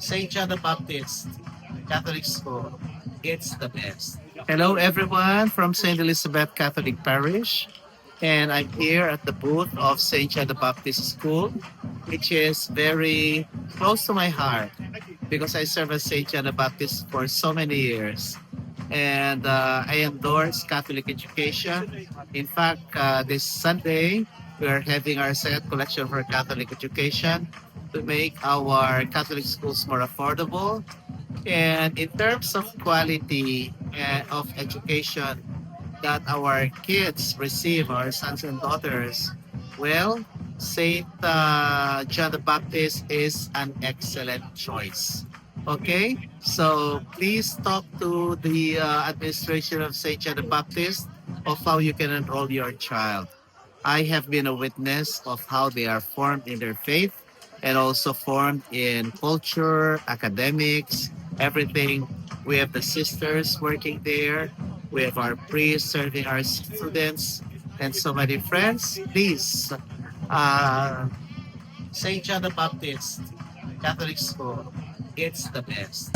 St. John the Baptist Catholic School. It's the best. Hello, everyone from St. Elizabeth Catholic Parish. And I'm here at the booth of St. John the Baptist School, which is very close to my heart because I served as St. John the Baptist for so many years. And I endorse Catholic education. In fact, this Sunday, we are having our second collection for Catholic education to make our Catholic schools more affordable. And in terms of quality of education that our kids receive, our sons and daughters, well, Saint John the Baptist is an excellent choice. Okay, so please talk to the administration of Saint John the Baptist of how you can enroll your child. I have been a witness of how they are formed in their faith and also formed in culture, academics, everything. We have the sisters working there. We have our priests serving our students and so many friends. Please, uh, St. John the Baptist Catholic School, it's the best.